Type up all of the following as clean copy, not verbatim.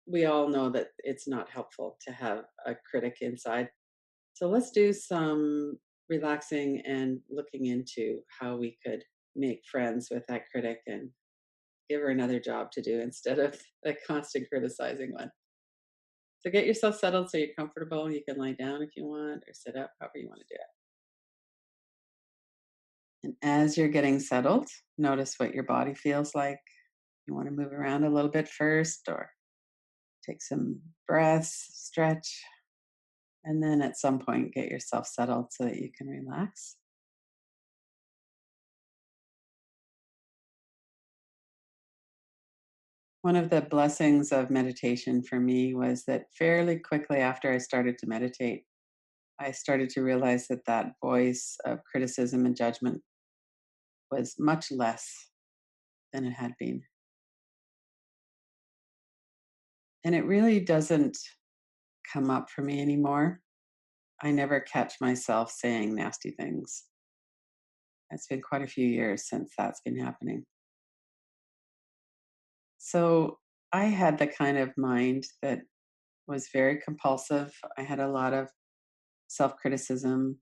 we all know that it's not helpful to have a critic inside. So let's do some relaxing and looking into how we could make friends with that critic and give her another job to do instead of the constant criticizing one. So get yourself settled so you're comfortable. You can lie down if you want or sit up, however you want to do it. And as you're getting settled, notice what your body feels like. You want to move around a little bit first or take some breaths, stretch, and then at some point get yourself settled so that you can relax. One of the blessings of meditation for me was that fairly quickly after I started to meditate, I started to realize that that voice of criticism and judgment was much less than it had been. And it really doesn't come up for me anymore. I never catch myself saying nasty things. It's been quite a few years since that's been happening. So I had the kind of mind that was very compulsive. I had a lot of self criticism.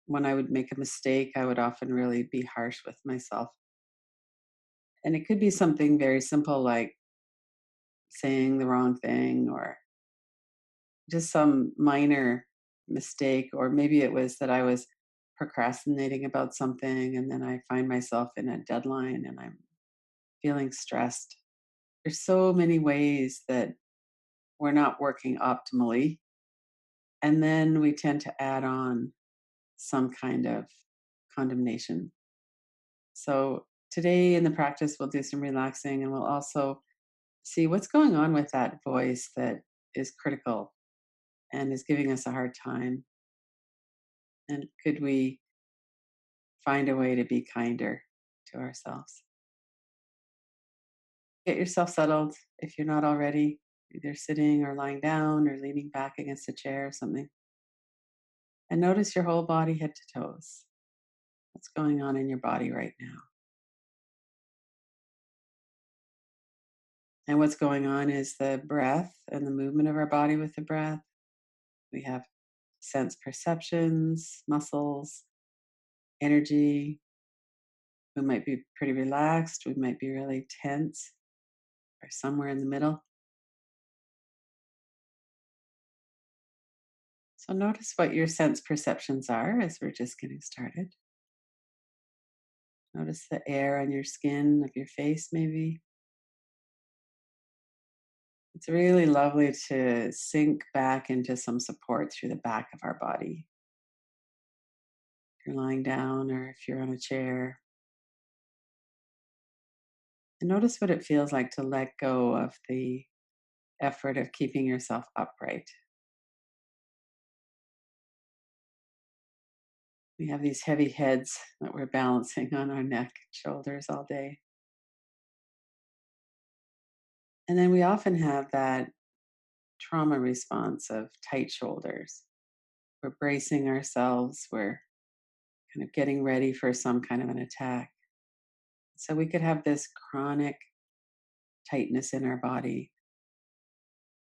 When I would make a mistake, I would often really be harsh with myself. And it could be something very simple like saying the wrong thing or just some minor mistake. Or maybe it was that I was procrastinating about something and then I find myself in a deadline and I'm feeling stressed. There's so many ways that we're not working optimally. And then we tend to add on some kind of condemnation. So today in the practice, we'll do some relaxing and we'll also see what's going on with that voice that is critical and is giving us a hard time. And could we find a way to be kinder to ourselves? Get yourself settled if you're not already, either sitting or lying down or leaning back against a chair or something. And notice your whole body head to toes. What's going on in your body right now? And what's going on is the breath and the movement of our body with the breath. We have sense perceptions, muscles, energy. We might be pretty relaxed. We might be really tense or somewhere in the middle. So notice what your sense perceptions are as we're just getting started. Notice the air on your skin of your face, maybe. It's really lovely to sink back into some support through the back of our body. If you're lying down or if you're on a chair, and notice what it feels like to let go of the effort of keeping yourself upright. We have these heavy heads that we're balancing on our neck and shoulders all day. And then we often have that trauma response of tight shoulders. We're bracing ourselves, we're kind of getting ready for some kind of an attack. So we could have this chronic tightness in our body.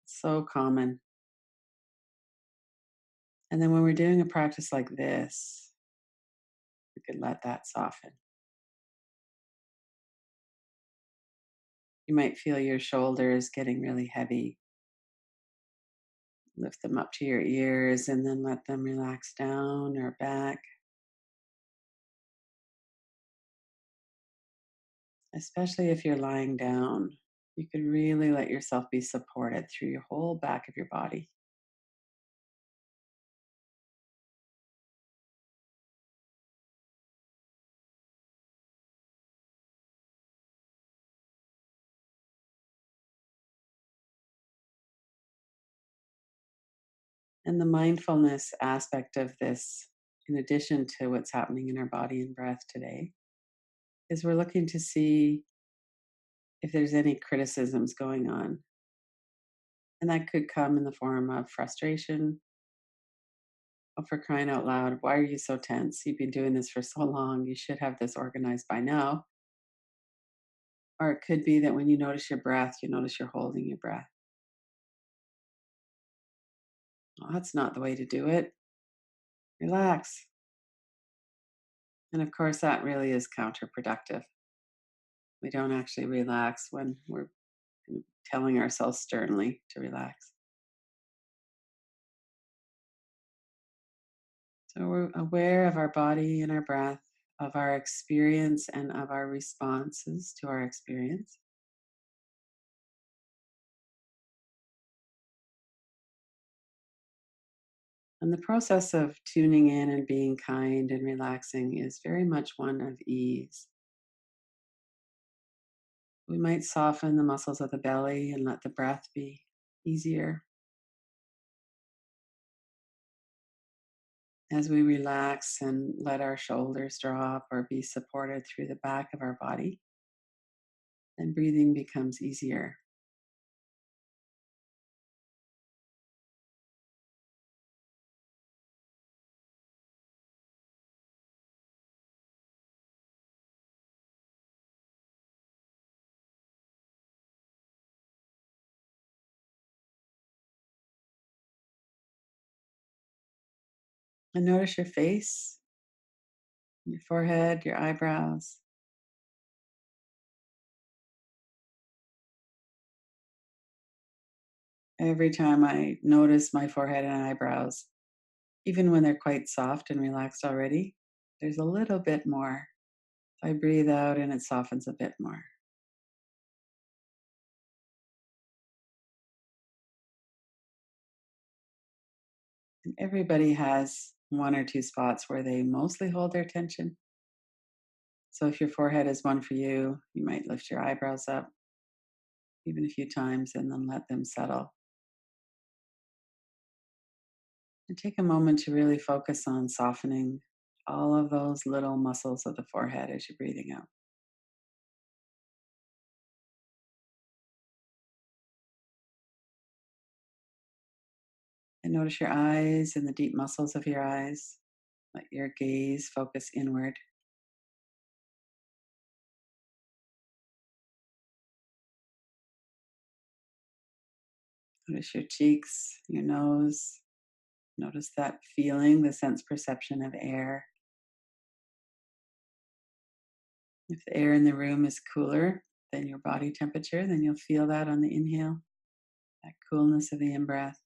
So common. And then when we're doing a practice like this, we could let that soften. You might feel your shoulders getting really heavy. Lift them up to your ears and then let them relax down or back. Especially if you're lying down, you can really let yourself be supported through your whole back of your body. And the mindfulness aspect of this, in addition to what's happening in our body and breath today, is we're looking to see if there's any criticisms going on. And that could come in the form of frustration. Oh, for crying out loud, why are you so tense? You've been doing this for so long. You should have this organized by now. Or it could be that when you notice your breath, you notice you're holding your breath. Well, that's not the way to do it. Relax. And of course, that really is counterproductive. We don't actually relax when we're telling ourselves sternly to relax. So we're aware of our body and our breath, of our experience and of our responses to our experience. And the process of tuning in and being kind and relaxing is very much one of ease. We might soften the muscles of the belly and let the breath be easier. As we relax and let our shoulders drop or be supported through the back of our body, then breathing becomes easier. And notice your face, your forehead, your eyebrows. Every time I notice my forehead and eyebrows, even when they're quite soft and relaxed already, there's a little bit more. I breathe out and it softens a bit more. And everybody has one or two spots where they mostly hold their tension. So if your forehead is one for you, you might lift your eyebrows up even a few times and then let them settle. And take a moment to really focus on softening all of those little muscles of the forehead as you're breathing out. And notice your eyes and the deep muscles of your eyes. Let your gaze focus inward. Notice your cheeks, your nose. Notice that feeling, the sense perception of air. If the air in the room is cooler than your body temperature, then you'll feel that on the inhale, that coolness of the in breath,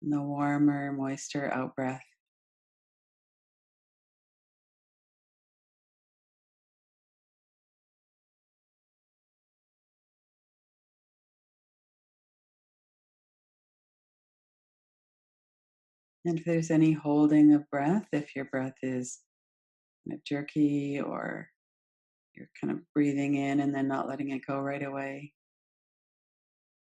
and the warmer, moister out breath. And if there's any holding of breath, if your breath is kind of jerky or you're kind of breathing in and then not letting it go right away,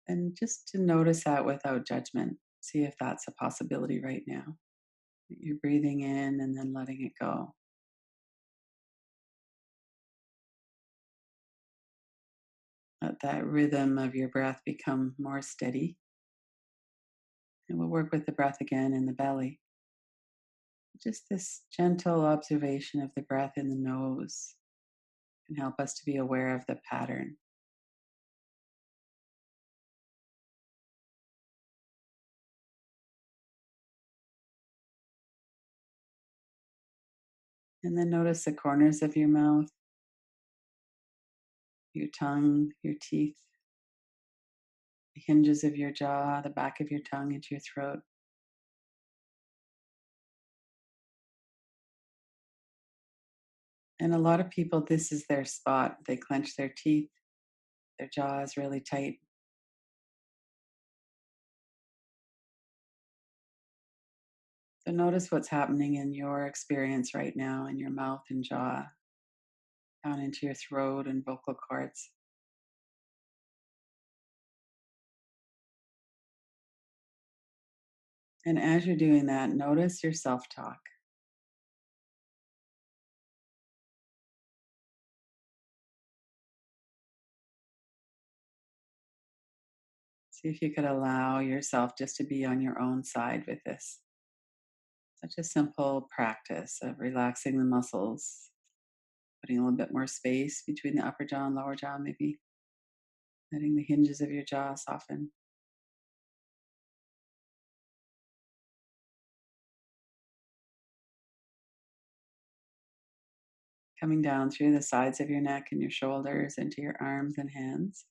and just to notice that without judgment. See if that's a possibility right now. You're breathing in and then letting it go. Let that rhythm of your breath become more steady. And we'll work with the breath again in the belly. Just this gentle observation of the breath in the nose can help us to be aware of the pattern. And then notice the corners of your mouth, your tongue, your teeth, the hinges of your jaw, the back of your tongue into your throat. And a lot of people, this is their spot. They clench their teeth, their jaw is really tight. So notice what's happening in your experience right now in your mouth and jaw, down into your throat and vocal cords. And as you're doing that, notice your self talk. See if you could allow yourself just to be on your own side with this. Such a simple practice of relaxing the muscles putting a little bit more space between the upper jaw and lower jaw, maybe letting the hinges of your jaw soften. Coming down through the sides of your neck and your shoulders into your arms and hands.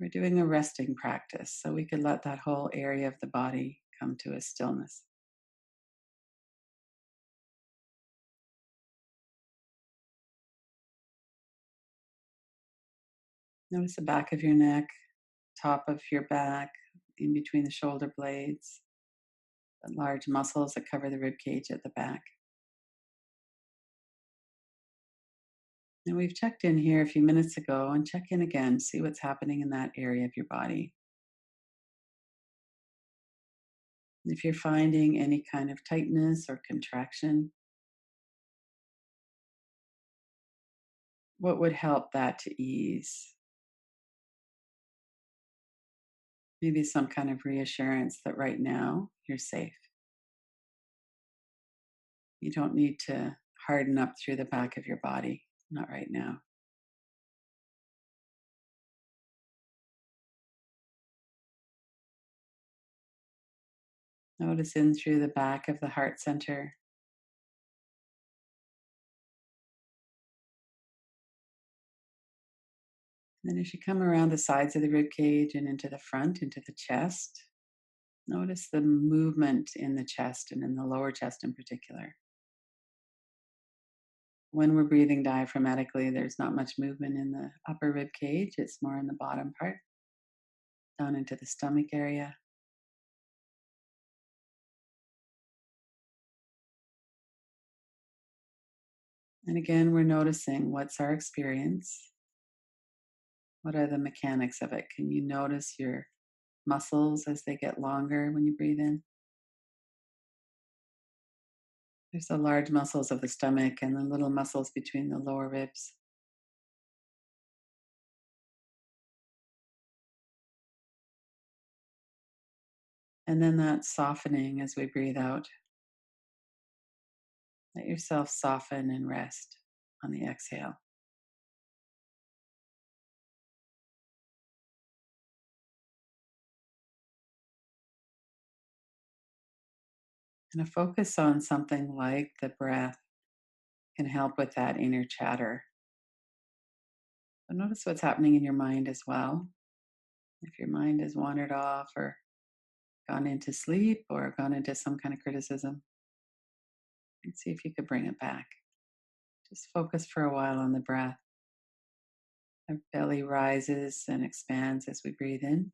We're doing a resting practice, so we could let that whole area of the body come to a stillness. Notice the back of your neck, top of your back, in between the shoulder blades, the large muscles that cover the rib cage at the back. And we've checked in here a few minutes ago, and check in again, see what's happening in that area of your body. If you're finding any kind of tightness or contraction, what would help that to ease? Maybe some kind of reassurance that right now you're safe. You don't need to harden up through the back of your body, not right now. Notice in through the back of the heart center. And then as you come around the sides of the rib cage and into the front, into the chest, notice the movement in the chest and in the lower chest in particular. When we're breathing diaphragmatically, there's not much movement in the upper rib cage, it's more in the bottom part, down into the stomach area. And again, we're noticing what's our experience? What are the mechanics of it? Can you notice your muscles as they get longer when you breathe in? There's the large muscles of the stomach and the little muscles between the lower ribs. And then that softening as we breathe out. Let yourself soften and rest on the exhale. And a focus on something like the breath can help with that inner chatter. But notice what's happening in your mind as well. If your mind has wandered off or gone into sleep or gone into some kind of criticism, and see if you could bring it back. Just focus for a while on the breath. Our belly rises and expands as we breathe in,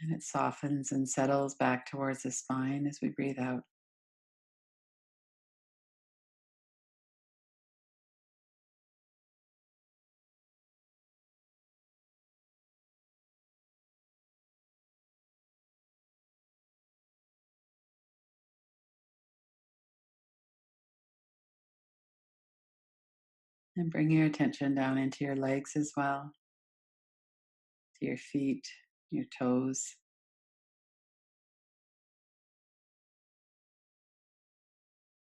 and it softens and settles back towards the spine as we breathe out. And bring your attention down into your legs as well, to your feet, your toes.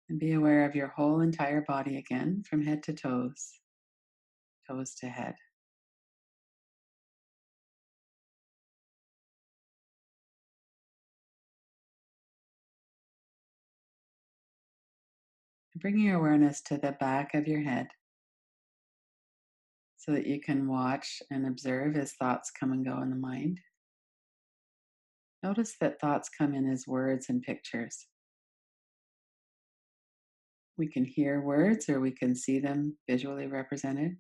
And be aware of your whole entire body again, from head to toes, toes to head. And bring your awareness to the back of your head so that you can watch and observe as thoughts come and go in the mind. Notice that thoughts come in as words and pictures. We can hear words or we can see them visually represented.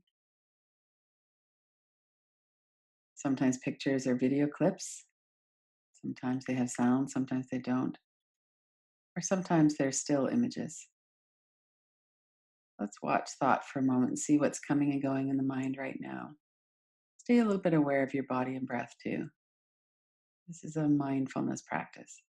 Sometimes pictures are video clips. Sometimes they have sound, sometimes they don't. Or sometimes they're still images. Let's watch thought for a moment and see what's coming and going in the mind right now. Stay a little bit aware of your body and breath too. This is a mindfulness practice.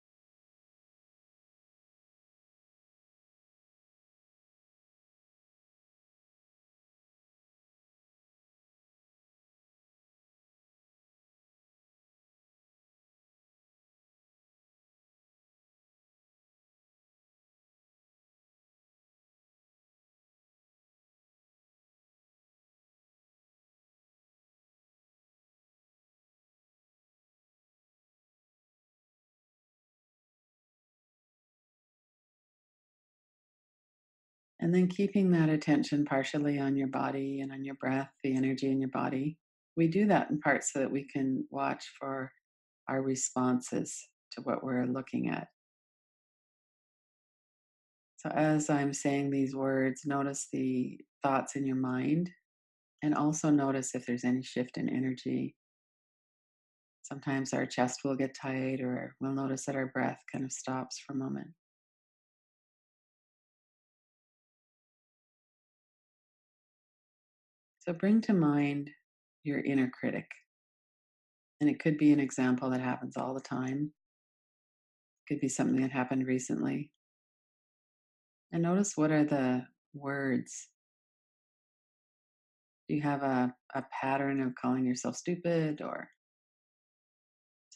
And then keeping that attention partially on your body and on your breath, the energy in your body. We do that in part so that we can watch for our responses to what we're looking at. So, as I'm saying these words, notice the thoughts in your mind and also notice if there's any shift in energy. Sometimes our chest will get tight, or we'll notice that our breath kind of stops for a moment. So, bring to mind your inner critic. And it could be an example that happens all the time, it could be something that happened recently. And notice, what are the words? Do you have a pattern of calling yourself stupid, or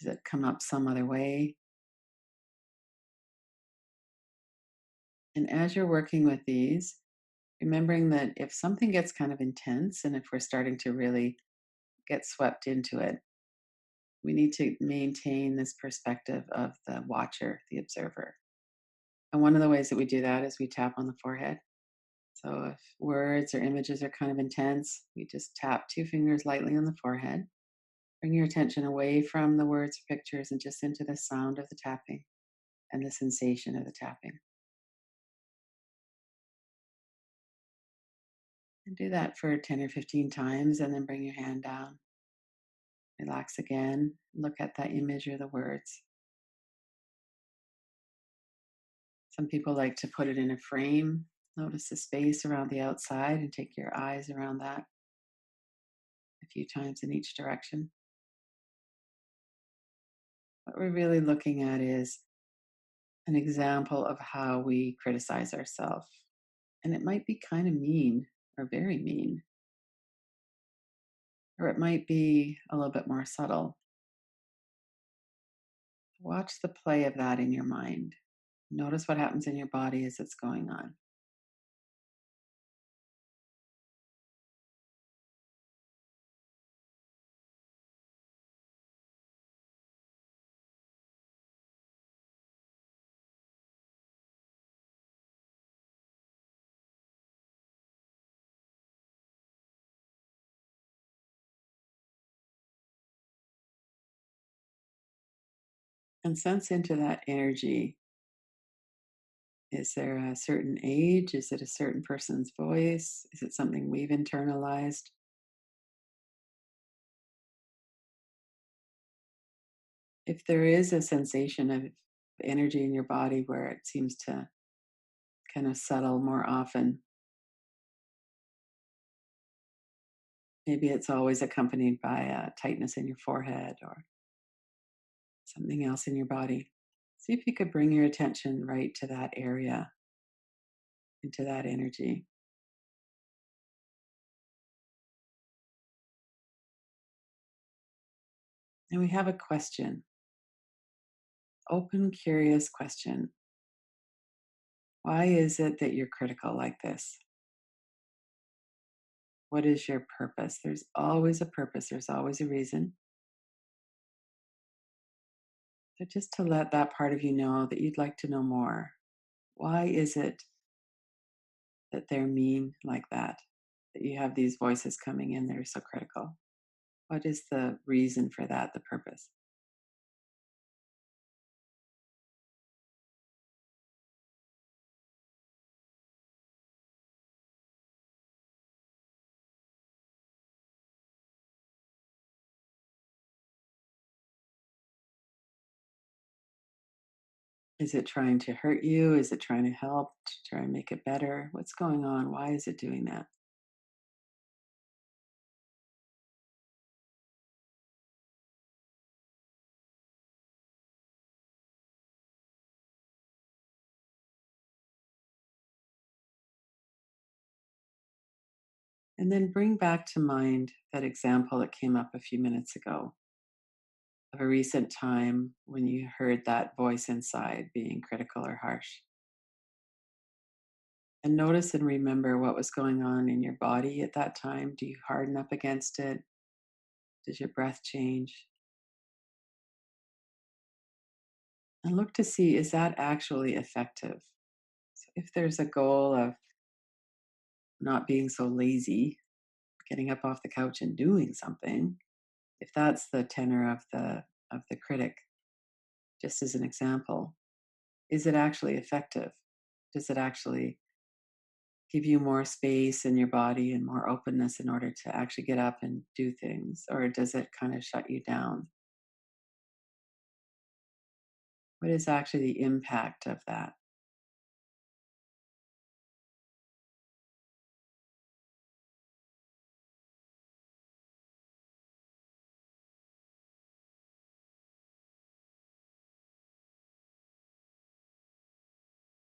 does it come up some other way? And as you're working with these, remembering that if something gets kind of intense and if we're starting to really get swept into it, we need to maintain this perspective of the watcher, the observer. And one of the ways that we do that is we tap on the forehead. So if words or images are kind of intense, we just tap two fingers lightly on the forehead. Bring your attention away from the words or pictures and just into the sound of the tapping and the sensation of the tapping. And do that for 10 or 15 times, and then bring your hand down. Relax again. Look at that image or the words. Some people like to put it in a frame. Notice the space around the outside and take your eyes around that a few times in each direction. What we're really looking at is an example of how we criticize ourselves. And it might be kind of mean or very mean, or it might be a little bit more subtle. Watch the play of that in your mind. Notice what happens in your body as it's going on. And sense into that energy. Is there a certain age? Is it a certain person's voice? Is it something we've internalized? If there is a sensation of energy in your body where it seems to kind of settle more often, maybe it's always accompanied by a tightness in your forehead or something else in your body. See if you could bring your attention right to that area, into that energy. And we have a question, open, curious question. Why is it that you're critical like this? What is your purpose? There's always a purpose, there's always a reason. So just to let that part of you know that you'd like to know more. Why is it that they're mean like that? That you have these voices coming in that are so critical? What is the reason for that, the purpose? Is it trying to hurt you? Is it trying to help, to try and make it better? What's going on? Why is it doing that? And then bring back to mind that example that came up a few minutes ago of a recent time when you heard that voice inside being critical or harsh. And notice and remember what was going on in your body at that time. Do you harden up against it? Does your breath change? And look to see, is that actually effective? So if there's a goal of not being so lazy, getting up off the couch and doing something, if that's the tenor of the critic, just as an example, is it actually effective? Does it actually give you more space in your body and more openness in order to actually get up and do things? Or does it kind of shut you down? What is actually the impact of that?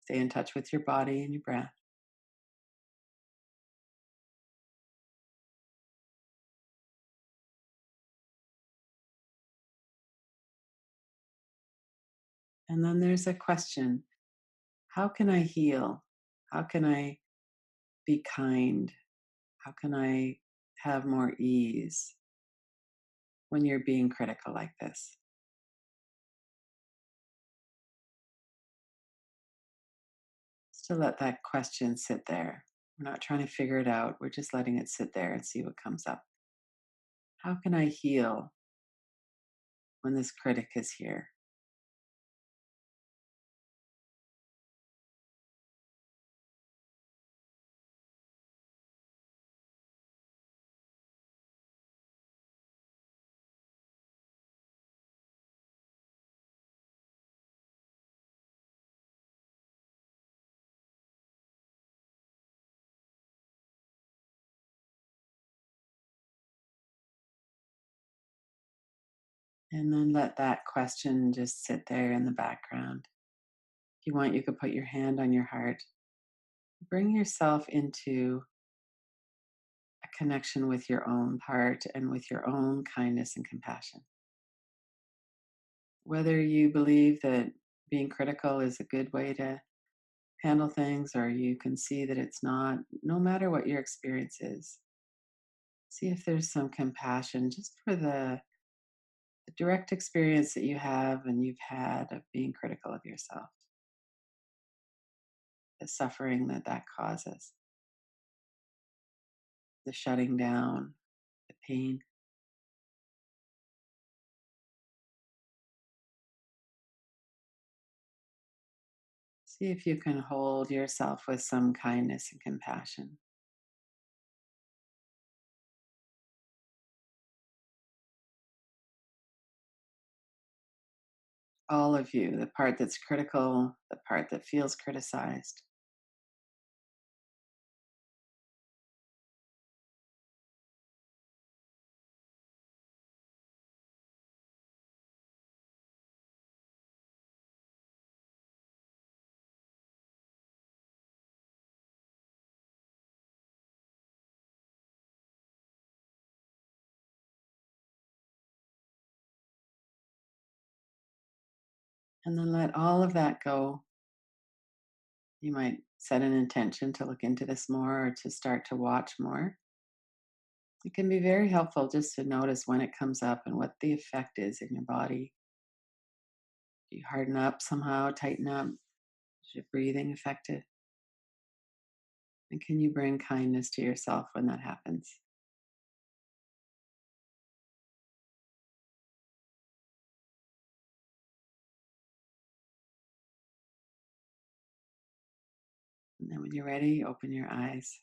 Stay in touch with your body and your breath. And then there's a question: how can I heal? How can I be kind? How can I have more ease when you're being critical like this? Just to let that question sit there. We're not trying to figure it out. We're just letting it sit there and see what comes up. How can I heal when this critic is here? And then let that question just sit there in the background. If you want, you could put your hand on your heart. Bring yourself into a connection with your own heart and with your own kindness and compassion. Whether you believe that being critical is a good way to handle things or you can see that it's not, no matter what your experience is, see if there's some compassion just for the direct experience that you have and you've had of being critical of yourself, the suffering that that causes, the shutting down, the pain. See if you can hold yourself with some kindness and compassion. All of you, the part that's critical, the part that feels criticized. And then let all of that go. You might set an intention to look into this more or to start to watch more. It can be very helpful just to notice when it comes up and what the effect is in your body. Do you harden up somehow, tighten up? Is your breathing affected? And can you bring kindness to yourself when that happens? And then when you're ready, open your eyes.